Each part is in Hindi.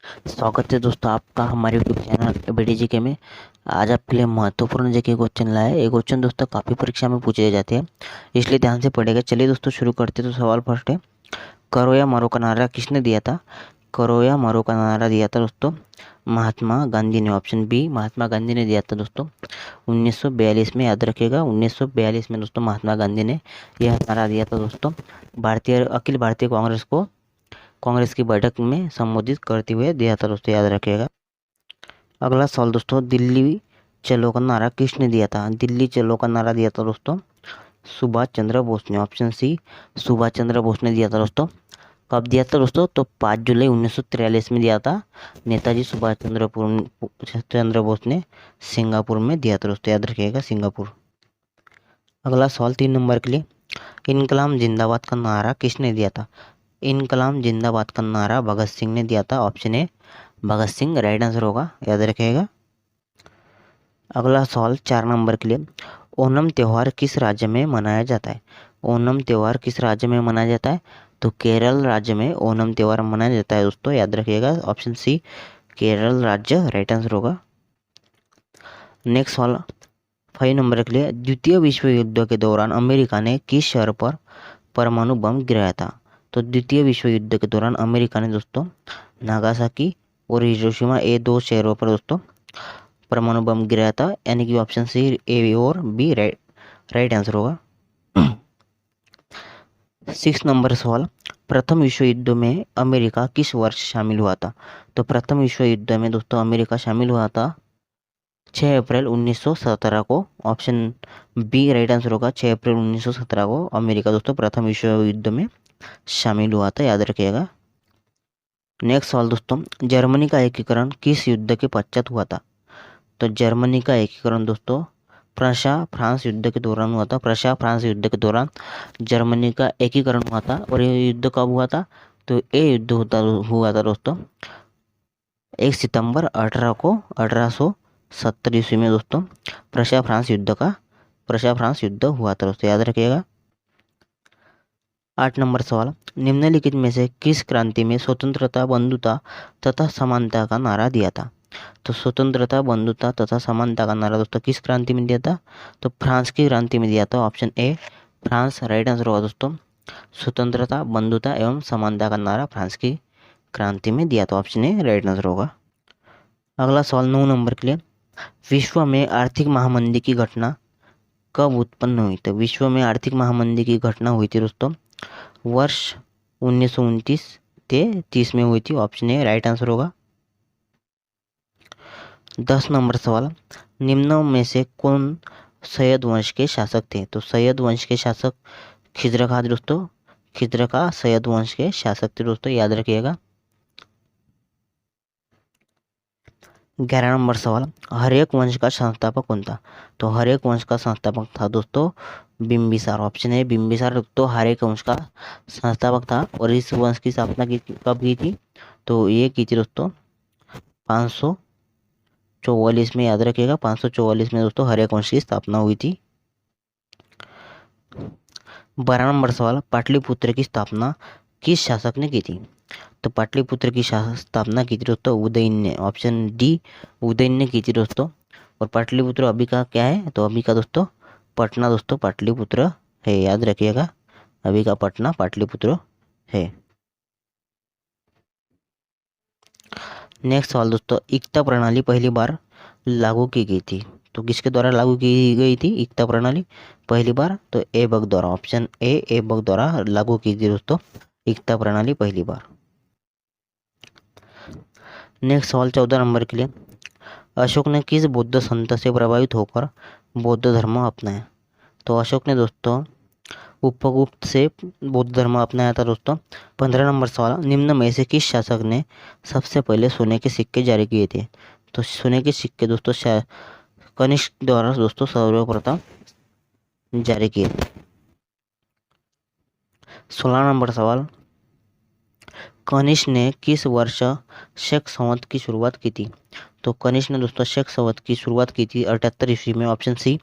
स्वागत है दोस्तों आपका हमारे यूट्यूब चैनल BDGK में। आज आपके लिए महत्वपूर्ण जीके क्वेश्चन लाया है। ये क्वेश्चन दोस्तों काफ़ी परीक्षा में पूछे जाते हैं, इसलिए ध्यान से पढ़ेगा। चलिए दोस्तों शुरू करते हैं। तो सवाल फर्स्ट है, करो या मरो का नारा किसने दिया था? करो या मरो का नारा दिया था दोस्तों महात्मा गांधी ने। ऑप्शन बी महात्मा गांधी ने दिया था दोस्तों 1942 में। याद रखिएगा 1942 में दोस्तों महात्मा गांधी ने यह नारा दिया था दोस्तों अखिल भारतीय कांग्रेस की बैठक में संबोधित करते हुए दिया था दोस्तों, याद रखिएगा। अगला सवाल दोस्तों, दिल्ली चलो का नारा किसने दिया था? दिल्ली चलो का नारा दिया था दोस्तों सुभाष चंद्र बोस ने। ऑप्शन सी सुभाष चंद्र बोस ने दिया था दोस्तों। कब दिया था दोस्तों? तो 5 जुलाई 1943 में दिया था नेताजी सुभाष चंद्र बोस ने। सिंगापुर में दिया था दोस्तों, याद रखिएगा सिंगापुर। अगला सवाल 3 नंबर के लिए, इनकलाब जिंदाबाद का नारा किसने दिया था? इनकलाब जिंदाबाद का नारा भगत सिंह ने दिया था। Option A Bhagat Singh right answer होगा, याद रखिएगा। अगला सवाल 4 नंबर के लिए, ओणम त्यौहार किस राज्य में मनाया जाता है? ओणम त्यौहार किस राज्य में मनाया जाता है? तो केरल राज्य में ओणम त्यौहार मनाया जाता है दोस्तों, याद रखिएगा। ऑप्शन सी केरल राज्य राइट आंसर होगा। नेक्स्ट सवाल 5 नंबर के लिए, द्वितीय विश्व युद्ध के दौरान अमेरिका ने किस शहर पर परमाणु बम गिराया था? तो द्वितीय विश्व युद्ध के दौरान अमेरिका ने दोस्तों नागासाकी और हिरोशिमा, ये 2 शहरों पर दोस्तों परमाणु बम गिराया था, यानी कि ऑप्शन सी ए और बी राइट आंसर होगा। 6 नंबर सवाल, प्रथम विश्व युद्ध में अमेरिका किस वर्ष शामिल हुआ था? तो प्रथम विश्व युद्ध में दोस्तों अमेरिका शामिल हुआ था 6 अप्रैल 1917 को। ऑप्शन बी राइट आंसर होगा। 6 अप्रैल 1917 को अमेरिका दोस्तों प्रथम विश्व युद्ध में शामिल हुआ था, याद रखिएगा। नेक्स्ट सवाल दोस्तों, जर्मनी का एकीकरण किस युद्ध के पश्चात हुआ था? तो जर्मनी का एकीकरण दोस्तों प्रशा फ्रांस युद्ध के दौरान हुआ था। प्रशा फ्रांस युद्ध के दौरान जर्मनी का एकीकरण हुआ था। और ये युद्ध कब हुआ था? तो ये युद्ध हुआ था दोस्तों 1 सितंबर 1870 ईस्वी में दोस्तों प्रशा फ्रांस युद्ध हुआ था दोस्तों, याद रखिएगा। 8 नंबर सवाल, निम्नलिखित में से किस क्रांति में स्वतंत्रता, बंधुता तथा समानता का नारा दिया था? तो स्वतंत्रता, बंधुता तथा समानता का नारा दोस्तों किस क्रांति में दिया था? तो फ्रांस की क्रांति में दिया था। Option A France right answer होगा दोस्तों। स्वतंत्रता, बंधुता एवं समानता का नारा फ्रांस की क्रांति में दिया था। ऑप्शन ए राइट आंसर होगा। अगला सवाल 9 नंबर के लिए, विश्व में आर्थिक महामंदी की घटना कब उत्पन्न हुई? तो विश्व में आर्थिक महामंदी की घटना हुई थी दोस्तों वर्ष 1929 से 30 में हुई थी। ऑप्शन ए राइट आंसर होगा। 10 नंबर सवाल, निम्न में से कौन सैयद वंश के शासक थे? तो सैयद वंश के शासक खिजर खां दोस्तों। खिजर खां सैयद वंश के शासक थे दोस्तों, याद रखिएगा। 11 नंबर सवाल, हर्यक वंश का संस्थापक कौन था? तो हर्यक वंश का संस्थापक था दोस्तों बिंबिसार। ऑप्शन है बिंबिसार दोस्तों हर्यक वंश का संस्थापक था। और इस वंश की स्थापना कब की थी? तो ये की थी दोस्तों 544 में, याद रखिएगा। 544 में दोस्तों हर्यक वंश की स्थापना हुई थी। 12 नंबर सवाल, पाटलिपुत्र की स्थापना किस शासक ने की थी? तो पाटलिपुत्र की स्थापना की थी दोस्तों उदयन ने। ऑप्शन डी उदयन ने की थी दोस्तों। और पाटलिपुत्र अभी का क्या है? तो अभी का दोस्तों पटना दोस्तों पाटलिपुत्र है, याद रखिएगा। अभी का पटना पाटलिपुत्र है। नेक्स्ट सवाल दोस्तों, एकता प्रणाली पहली बार लागू की गई थी? तो किसके द्वारा लागू की गई थी एकता प्रणाली पहली बार? तो एबक द्वारा। ऑप्शन ए एबक द्वारा लागू की थी दोस्तों एकता प्रणाली पहली बार। नेक्स्ट सवाल 14 नंबर के लिए, अशोक ने किस बौद्ध संत से प्रभावित होकर बौद्ध धर्म अपनाया? तो अशोक ने दोस्तों उपगुप्त से बौद्ध धर्म अपनाया था दोस्तों। 15 नंबर सवाल, निम्न में से किस शासक ने सबसे पहले सोने के सिक्के जारी किए थे? तो सोने के सिक्के दोस्तों कनिष्क द्वारा दोस्तों सर्वप्रथम जारी किए थे। 16 नंबर सवाल, कनिष्क ने किस वर्ष शक संवत की शुरुआत की थी? तो कनिष्क ने दोस्तों शक संवत की शुरुआत की थी 78 ईस्वी में। ऑप्शन सी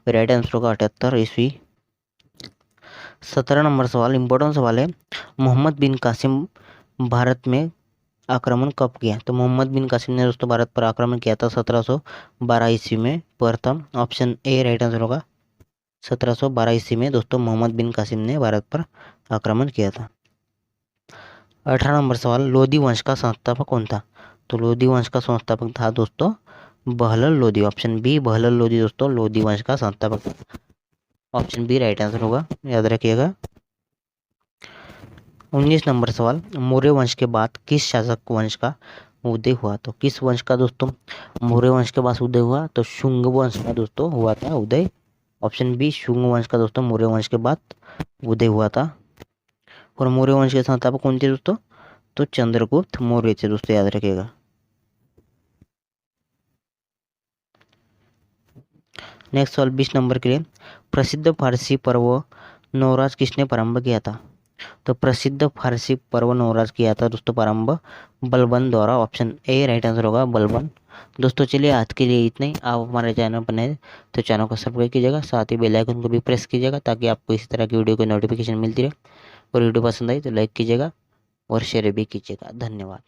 राइट आंसर होगा 78 ईस्वी। 17 नंबर सवाल इंपॉर्टेंट सवाल है, मोहम्मद बिन कासिम भारत में आक्रमण कब किया? तो मोहम्मद बिन कासिम ने दोस्तों भारत पर आक्रमण किया था 1712 ईस्वी में प्रथम। ऑप्शन ए राइट आंसर होगा। 1712 ईस्वी में दोस्तों मोहम्मद बिन कासिम ने भारत पर आक्रमण किया था। 18 नंबर सवाल, लोधी वंश का संस्थापक कौन था? तो लोधी वंश का संस्थापक था दोस्तों बहलोल लोधी। ऑप्शन बी बहलोल लोधी दोस्तों लोधी वंश का संस्थापक था। ऑप्शन बी राइट आंसर होगा, याद रखिएगा। 19 नंबर सवाल, मौर्य वंश के बाद किस शासक वंश का उदय हुआ? तो किस वंश का दोस्तों मौर्य वंश के बाद उदय हुआ? तो शुंग वंश का दोस्तों हुआ था उदय। ऑप्शन बी शुंग वंश का दोस्तों मौर्य वंश के बाद उदय हुआ था। और मौर्य वंश के संस्थापक कौन थे दोस्तों? तो चंद्रगुप्त मौर्य थे दोस्तों, याद रखिएगा। नेक्स्ट सवाल 20 नंबर के लिए, प्रसिद्ध फारसी पर्व नवराज किसने प्रारंभ किया था? तो प्रसिद्ध फारसी पर्व नवराज किया था दोस्तों प्रारंभ बलबन द्वारा। ऑप्शन ए राइट आंसर होगा बलबन। दोस्तों चलिए आज के लिए इतना ही। आप हमारे चैनल पर नए तो चैनल को सब्सक्राइब कीजिएगा, साथ ही बेल आइकन को भी प्रेस कीजिएगा ताकि आपको इस तरह की वीडियो की नोटिफिकेशन मिलती रहे। और वीडियो पसंद आई तो लाइक कीजिएगा और शेयर भी कीजिएगा। धन्यवाद।